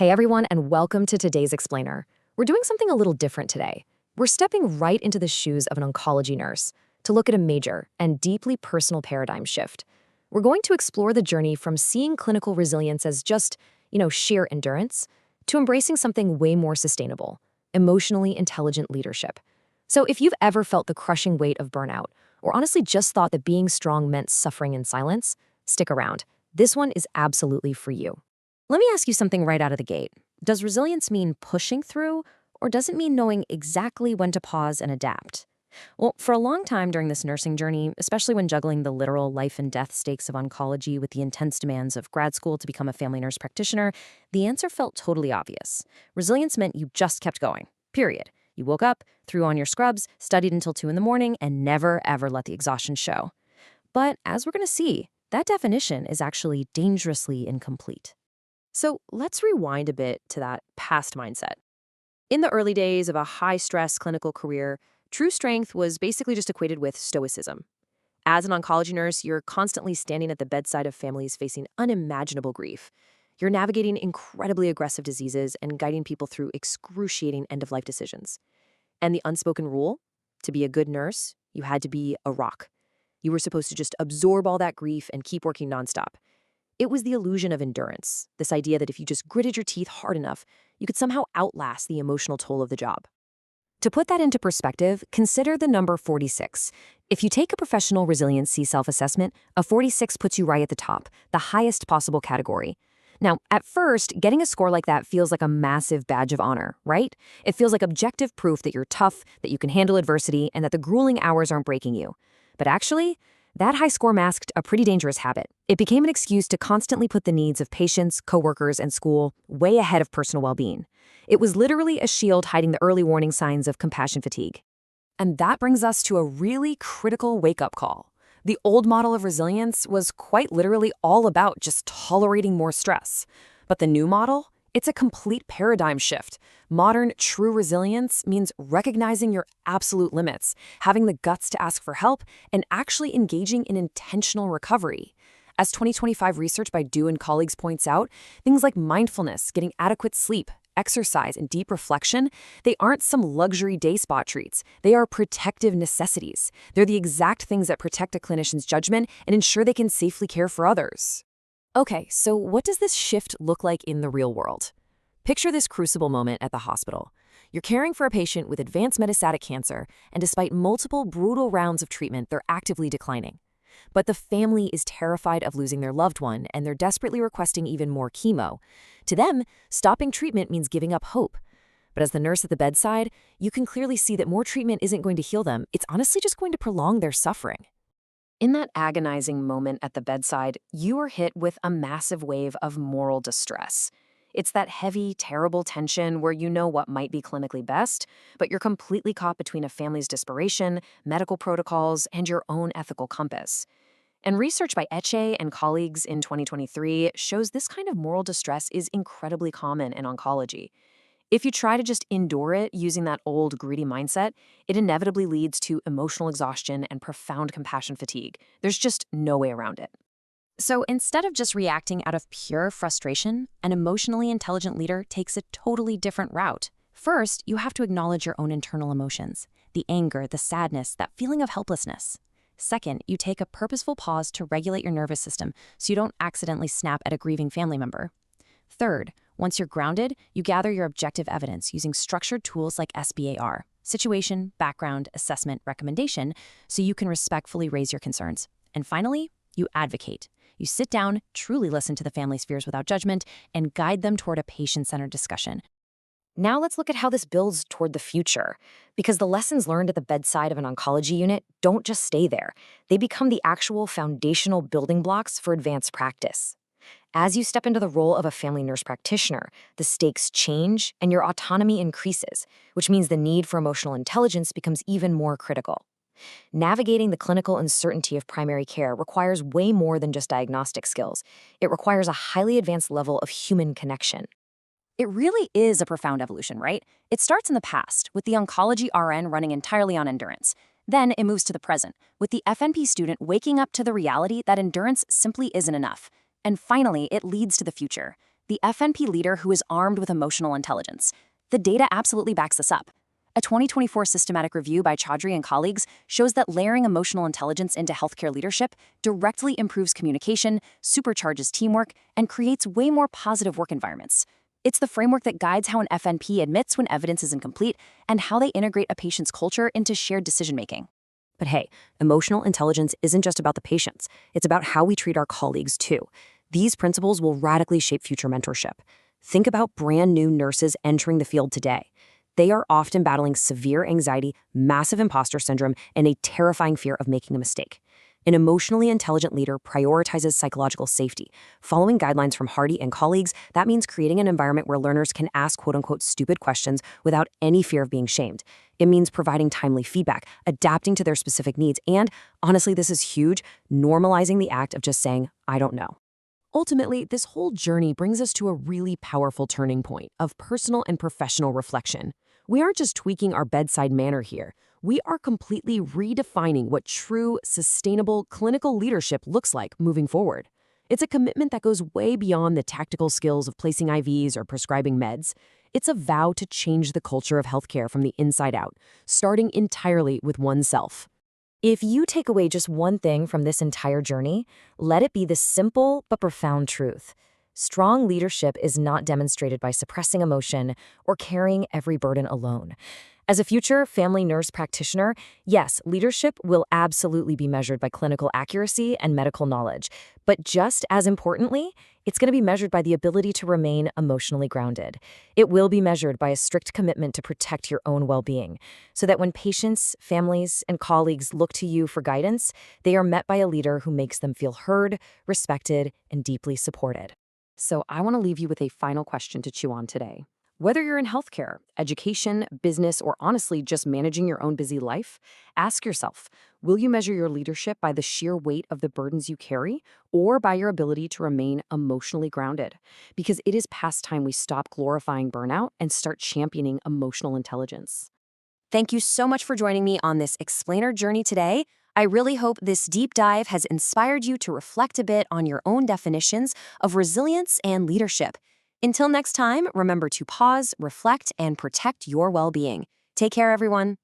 Hey everyone, and welcome to today's Explainer. We're doing something a little different today. We're stepping right into the shoes of an oncology nurse to look at a major and deeply personal paradigm shift. We're going to explore the journey from seeing clinical resilience as just, sheer endurance, to embracing something way more sustainable, emotionally intelligent leadership. So if you've ever felt the crushing weight of burnout, or honestly just thought that being strong meant suffering in silence, stick around. This one is absolutely for you. Let me ask you something right out of the gate. Does resilience mean pushing through, or does it mean knowing exactly when to pause and adapt? Well, for a long time during this nursing journey, especially when juggling the literal life and death stakes of oncology with the intense demands of grad school to become a family nurse practitioner, the answer felt totally obvious. Resilience meant you just kept going, period. You woke up, threw on your scrubs, studied until 2 in the morning, and never, ever let the exhaustion show. But as we're going to see, that definition is actually dangerously incomplete. So let's rewind a bit to that past mindset. In the early days of a high-stress clinical career, true strength was basically just equated with stoicism. As an oncology nurse, you're constantly standing at the bedside of families facing unimaginable grief. You're navigating incredibly aggressive diseases and guiding people through excruciating end-of-life decisions. And the unspoken rule? To be a good nurse, you had to be a rock. You were supposed to just absorb all that grief and keep working nonstop. It was the illusion of endurance, this idea that if you just gritted your teeth hard enough, you could somehow outlast the emotional toll of the job. To put that into perspective, consider the number 46. If you take a professional resiliency self-assessment, a 46 puts you right at the top, the highest possible category. Now, at first, getting a score like that feels like a massive badge of honor, right? It feels like objective proof that you're tough, that you can handle adversity, and that the grueling hours aren't breaking you. But actually, that high score masked a pretty dangerous habit. It became an excuse to constantly put the needs of patients, coworkers, and school way ahead of personal well-being. It was literally a shield hiding the early warning signs of compassion fatigue. And that brings us to a really critical wake-up call. The old model of resilience was quite literally all about just tolerating more stress. But the new model? It's a complete paradigm shift. Modern, true resilience means recognizing your absolute limits, having the guts to ask for help, and actually engaging in intentional recovery. As 2025 research by Du and colleagues points out, things like mindfulness, getting adequate sleep, exercise, and deep reflection, they aren't some luxury day spa treats. They are protective necessities. They're the exact things that protect a clinician's judgment and ensure they can safely care for others. Okay, so what does this shift look like in the real world? Picture this crucible moment at the hospital. You're caring for a patient with advanced metastatic cancer, and despite multiple brutal rounds of treatment, they're actively declining. But the family is terrified of losing their loved one, and they're desperately requesting even more chemo. To them, stopping treatment means giving up hope. But as the nurse at the bedside, you can clearly see that more treatment isn't going to heal them. It's honestly just going to prolong their suffering. In that agonizing moment at the bedside, you are hit with a massive wave of moral distress. It's that heavy, terrible tension where you know what might be clinically best, but you're completely caught between a family's desperation, medical protocols, and your own ethical compass. And research by Eche and colleagues in 2023 shows this kind of moral distress is incredibly common in oncology. If you try to just endure it using that old, greedy mindset, it inevitably leads to emotional exhaustion and profound compassion fatigue. There's just no way around it. So instead of just reacting out of pure frustration, an emotionally intelligent leader takes a totally different route. First, you have to acknowledge your own internal emotions, the anger, the sadness, that feeling of helplessness. Second, you take a purposeful pause to regulate your nervous system so you don't accidentally snap at a grieving family member. Third, once you're grounded, you gather your objective evidence using structured tools like SBAR, situation, background, assessment, recommendation, so you can respectfully raise your concerns. And finally, you advocate. You sit down, truly listen to the family's fears without judgment, and guide them toward a patient-centered discussion. Now let's look at how this builds toward the future, because the lessons learned at the bedside of an oncology unit don't just stay there. They become the actual foundational building blocks for advanced practice. As you step into the role of a family nurse practitioner, the stakes change and your autonomy increases, which means the need for emotional intelligence becomes even more critical. Navigating the clinical uncertainty of primary care requires way more than just diagnostic skills. It requires a highly advanced level of human connection. It really is a profound evolution, right? It starts in the past, with the oncology RN running entirely on endurance. Then it moves to the present, with the FNP student waking up to the reality that endurance simply isn't enough. And finally, it leads to the future, the FNP leader who is armed with emotional intelligence. The data absolutely backs this up. A 2024 systematic review by Chaudhry and colleagues shows that layering emotional intelligence into healthcare leadership directly improves communication, supercharges teamwork, and creates way more positive work environments. It's the framework that guides how an FNP admits when evidence is incomplete and how they integrate a patient's culture into shared decision-making. But hey, emotional intelligence isn't just about the patients. It's about how we treat our colleagues, too. These principles will radically shape future mentorship. Think about brand new nurses entering the field today. They are often battling severe anxiety, massive imposter syndrome, and a terrifying fear of making a mistake. An emotionally intelligent leader prioritizes psychological safety. Following guidelines from Hardy and colleagues, that means creating an environment where learners can ask quote-unquote stupid questions without any fear of being shamed. It means providing timely feedback, adapting to their specific needs, and, honestly, this is huge, normalizing the act of just saying, I don't know. Ultimately, this whole journey brings us to a really powerful turning point of personal and professional reflection. We aren't just tweaking our bedside manner here. We are completely redefining what true, sustainable clinical leadership looks like moving forward. It's a commitment that goes way beyond the tactical skills of placing IVs or prescribing meds. It's a vow to change the culture of healthcare from the inside out, starting entirely with oneself. If you take away just one thing from this entire journey, let it be this simple but profound truth. Strong leadership is not demonstrated by suppressing emotion or carrying every burden alone. As a future family nurse practitioner, yes, leadership will absolutely be measured by clinical accuracy and medical knowledge. But just as importantly, it's going to be measured by the ability to remain emotionally grounded. It will be measured by a strict commitment to protect your own well-being, so that when patients, families, and colleagues look to you for guidance, they are met by a leader who makes them feel heard, respected, and deeply supported. So I want to leave you with a final question to chew on today. Whether you're in healthcare, education, business, or honestly just managing your own busy life, ask yourself, will you measure your leadership by the sheer weight of the burdens you carry or by your ability to remain emotionally grounded? Because it is past time we stop glorifying burnout and start championing emotional intelligence. Thank you so much for joining me on this explainer journey today. I really hope this deep dive has inspired you to reflect a bit on your own definitions of resilience and leadership. Until next time, remember to pause, reflect, and protect your well-being. Take care, everyone.